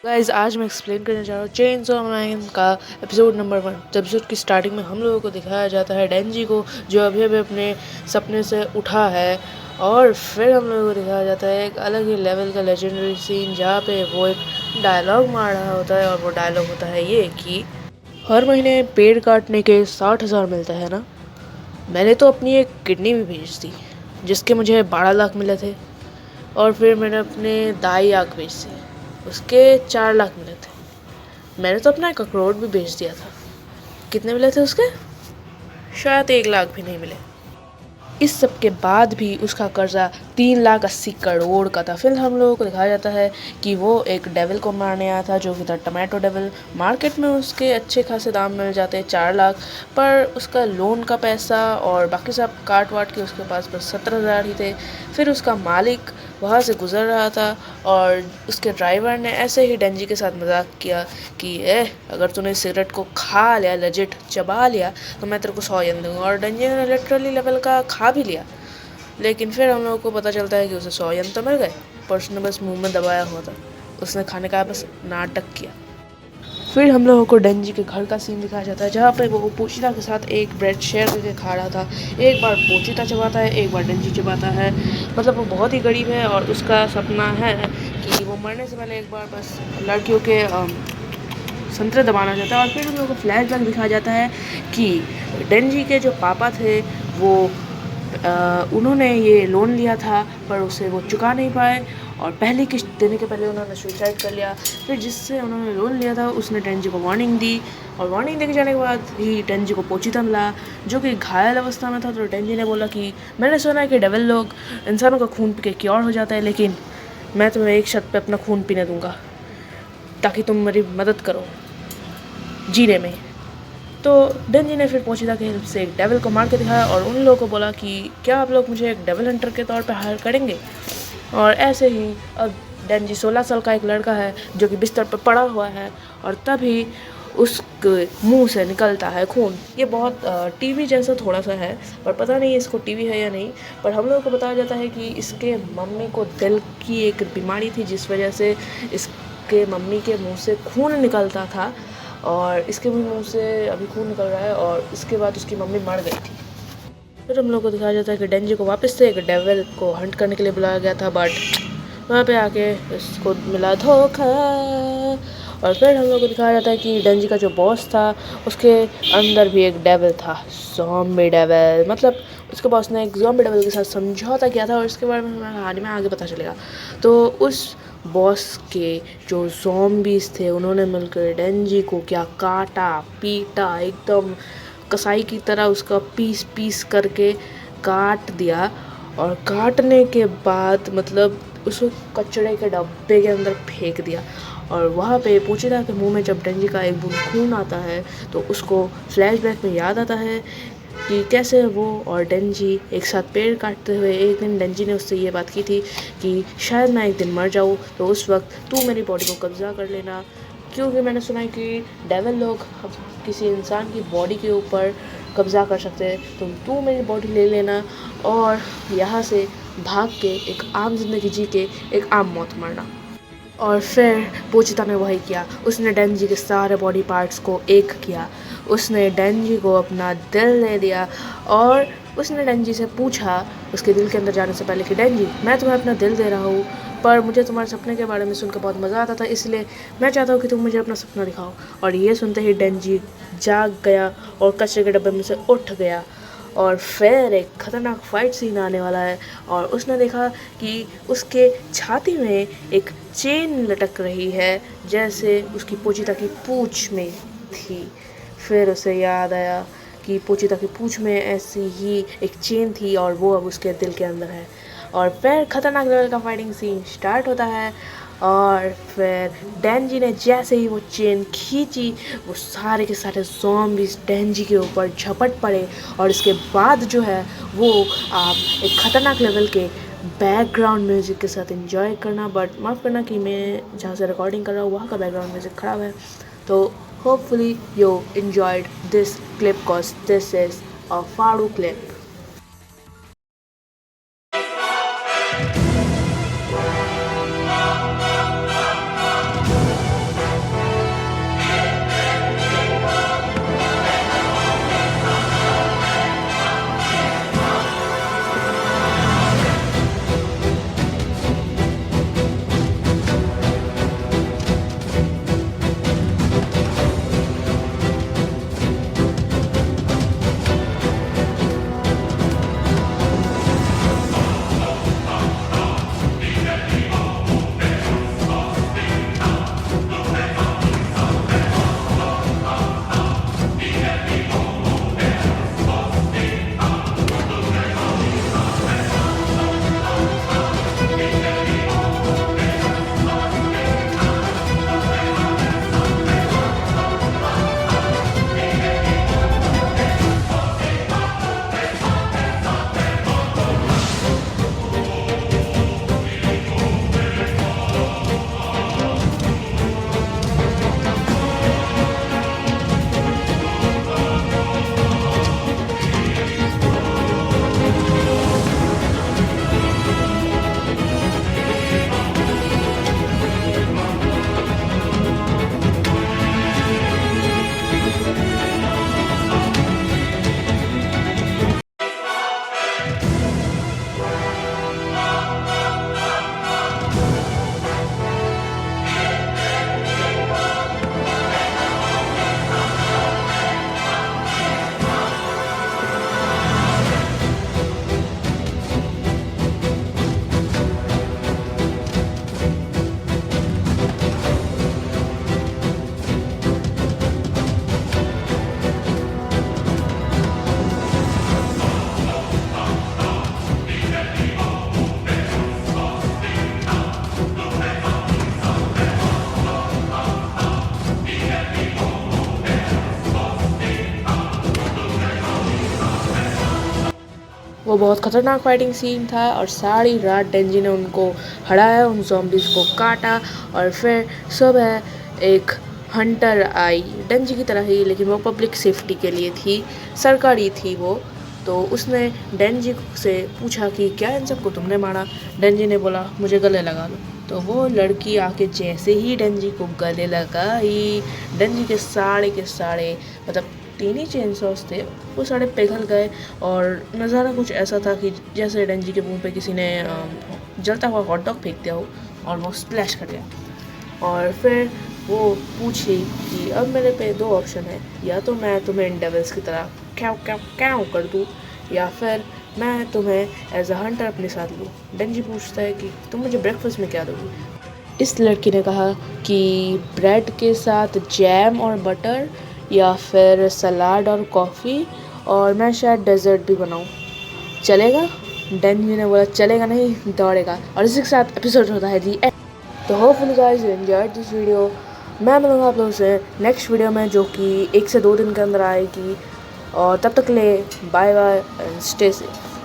Guys आज मैं explain करने जा रहा हूँ चेनसॉ मैन का एपिसोड नंबर 1। एपिसोड की स्टार्टिंग में हम लोगों को दिखाया जाता है डेंजी को, जो अभी अभी अपने सपने से उठा है। और फिर हम लोगों को दिखाया जाता है एक अलग ही लेवल का लेजेंडरी सीन, जहाँ पे वो एक डायलॉग मार रहा होता है। और वो डायलॉग होता है ये कि हर महीने पेड़ काटने के 60,000 मिलता है ना। मैंने तो अपनी एक किडनी भी भेज दी, जिसके मुझे 12 लाख मिले थे। और फिर मैंने अपने दाई आँख बेच दी, उसके 4 लाख मिले थे। मैंने तो अपना एक अखरोट भी बेच दिया था। कितने मिले थे उसके? शायद 1 लाख भी नहीं मिले। इस सब के बाद भी उसका कर्जा 3,80,00,000 का था। फिर हम लोगों को दिखाया जाता है कि वो एक डेविल को मारने आया था, जो कि था टमाटो डेविल। मार्केट में उसके अच्छे खासे दाम मिल जाते 4 लाख, पर उसका लोन का पैसा और बाकी सब काट वाट के उसके पास बस 17,000 ही थे। फिर उसका मालिक वहाँ से गुजर रहा था और उसके ड्राइवर ने ऐसे ही डेंजी के साथ मजाक किया कि अगर तूने सिगरेट को खा लिया, लेजिट चबा लिया, तो मैं तेरे को 100 येन दूंगा। और डेंजी ने लिटरली लेवल का खा भी लिया। लेकिन फिर हम लोगों को पता चलता है कि उसे 100 येन तो मिल गए, पर उसने बस मुंह में दबाया हुआ था। उसने खाने का बस नाटक किया। फिर हम लोगों को डेंजी के घर का सीन दिखाया जाता है, जहाँ पे वो पोचिता के साथ एक ब्रेड शेयर करके खा रहा था। एक बार पोचिता चबाता है, एक बार डेंजी चबाता है। मतलब वो बहुत ही गरीब है और उसका सपना है कि वो मरने से पहले एक बार बस लड़कियों के संतरे दबाना चाहता है। और फिर हम लोगों को फ्लैशबैक दिखाया जाता है कि डेंजी के जो पापा थे वो उन्होंने ये लोन लिया था, पर उसे वो चुका नहीं पाए। और पहली किस्त देने के पहले उन्होंने सुसाइड कर लिया। फिर जिससे उन्होंने लोन लिया था उसने डेंजी को वार्निंग दी, और वार्निंग देके जाने के बाद ही डेंजी को पोचिता मिला, जो कि घायल अवस्था में था। तो डेंजी ने बोला कि मैंने सुना है कि डेविल लोग इंसानों का खून पी के क्योर हो जाता है, लेकिन मैं तुम्हें एक शर्त पे अपना खून पीने दूंगा, ताकि तुम मेरी मदद करो जीने में। तो डेंजी ने फिर पोचिता के हेल्प से एक डेविल को मार के दिखाया और उन लोगों को बोला कि क्या आप लोग मुझे एक डेविल हंटर के तौर पर हायर करेंगे। और ऐसे ही अब डेंजी 16 साल का एक लड़का है, जो कि बिस्तर पर पड़ा हुआ है, और तभी उसके मुंह से निकलता है खून। ये बहुत टीवी जैसा थोड़ा सा है, पर पता नहीं इसको टीवी है या नहीं। पर हम लोगों को बताया जाता है कि इसके मम्मी को दिल की एक बीमारी थी, जिस वजह से इसके मम्मी के मुंह से खून निकलता था। और इसके भी मुंह से अभी खून निकल रहा है, और इसके बाद उसकी मम्मी मर गई थी। फिर हम लोग को दिखाया जाता है कि डेंजी को वापस से एक डेविल को हंट करने के लिए बुलाया गया था, बट वहाँ पे आके इसको मिला धोखा। और फिर हम लोग को दिखाया जाता है कि डेंजी का जो बॉस था, उसके अंदर भी एक डेविल था, ज़ॉम्बी डेविल। मतलब उसके बॉस ने एक ज़ॉम्बी डेविल के साथ समझौता किया था, और इसके बारे में हमें कहानी में आगे पता चलेगा। तो उस बॉस के जो ज़ॉम्बीज़ थे, उन्होंने मिलकर डेंजी को क्या काटा पीटा, एकदम कसाई की तरह उसका पीस पीस करके काट दिया। और काटने के बाद मतलब उसको कचड़े के डब्बे के अंदर फेंक दिया। और वहाँ पे पोचिता के मुंह में जब डेंजी का एक बूंद खून आता है, तो उसको फ्लैशबैक में याद आता है कि कैसे वो और डेंजी एक साथ पेड़ काटते हुए। एक दिन डेंजी ने उससे ये बात की थी कि शायद मैं एक दिन मर जाऊँ, तो उस वक्त तू मेरी बॉडी को कब्जा कर लेना, क्योंकि मैंने सुना है कि डेविल लोग किसी इंसान की बॉडी के ऊपर कब्जा कर सकते हैं। तो तू मेरी बॉडी ले लेना और यहाँ से भाग के एक आम जिंदगी जी के एक आम मौत मरना। और फिर पोचिता ने वही किया। उसने डेंजी के सारे बॉडी पार्ट्स को एक किया। उसने डेंजी को अपना दिल दे दिया, और उसने डेंजी से पूछा उसके दिल के अंदर जाने से पहले कि डेंजी, मैं तुम्हें अपना दिल दे रहा हूँ, पर मुझे तुम्हारे सपने के बारे में सुनकर बहुत मज़ा आता था, इसलिए मैं चाहता हूँ कि तुम मुझे अपना सपना दिखाओ। और ये सुनते ही डेंजी जाग गया और कचरे के डब्बे में से उठ गया। और फिर एक ख़तरनाक फाइट सीन आने वाला है, और उसने देखा कि उसके छाती में एक चेन लटक रही है, जैसे उसकी पोचिता की पूंछ में थी। फिर उसे याद आया कि पोचिता की पूंछ में ऐसी ही एक चेन थी, और वो अब उसके दिल के अंदर है। और फिर ख़तरनाक लेवल का फाइटिंग सीन स्टार्ट होता है। और फिर डेंजी ने जैसे ही वो चेन खींची, वो सारे के सारे ज़ॉम्बीज़ डेंजी के ऊपर झपट पड़े। और इसके बाद जो है वो आप एक ख़तरनाक लेवल के बैकग्राउंड म्यूज़िक के साथ एंजॉय करना। बट माफ़ करना कि मैं जहाँ से रिकॉर्डिंग कर रहा हूँ वहाँ का बैकग्राउंड म्यूज़िक ख़राब है। तो hopefully you enjoyed this clip, cause this is a Faru clip. वो बहुत खतरनाक फाइटिंग सीन था और सारी रात डेंजी ने उनको हराया, उन ज़ॉम्बीज़ को काटा और फिर सुबह एक हंटर आई डेंजी की तरह ही, लेकिन वो पब्लिक सेफ्टी के लिए थी, सरकारी थी वो। तो उसने डेंजी से पूछा कि क्या इन सबको तुमने मारा? डेंजी ने बोला मुझे गले लगा लो। तो वो लड़की आके जैसे ही डेंजी को गले लगाई, डेंजी के सारे मतलब 3 ही चेन सॉस थे, वो सारे पिघल गए और नज़ारा कुछ ऐसा था कि जैसे डेंजी के मुंह पे किसी ने जलता हुआ हॉट डॉग फेंक दिया हो और वो स्प्लैश कर गया। और फिर वो पूछी कि अब मेरे पे 2 ऑप्शन है, या तो मैं तुम्हें इन डेविल्स की तरह क्याव क्याव क्याव कर दूँ, या फिर मैं तुम्हें एज अ हंटर अपने साथ लूँ। डेंजी पूछता है कि तुम मुझे ब्रेकफास्ट में क्या दोगी? इस लड़की ने कहा कि ब्रेड के साथ जैम और बटर, या फिर सलाद और कॉफ़ी, और मैं शायद डेजर्ट भी बनाऊँ। चलेगा? डेंजी ने बोला चलेगा नहीं, दौड़ेगा। और इसी के साथ एपिसोड होता है जी। तो hopefully guys you enjoyed this video. मैं मिलूँगा आप लोगों से नेक्स्ट वीडियो में, जो कि 1 से 2 दिन के अंदर आएगी। और तब तक के लिए bye bye and stay safe.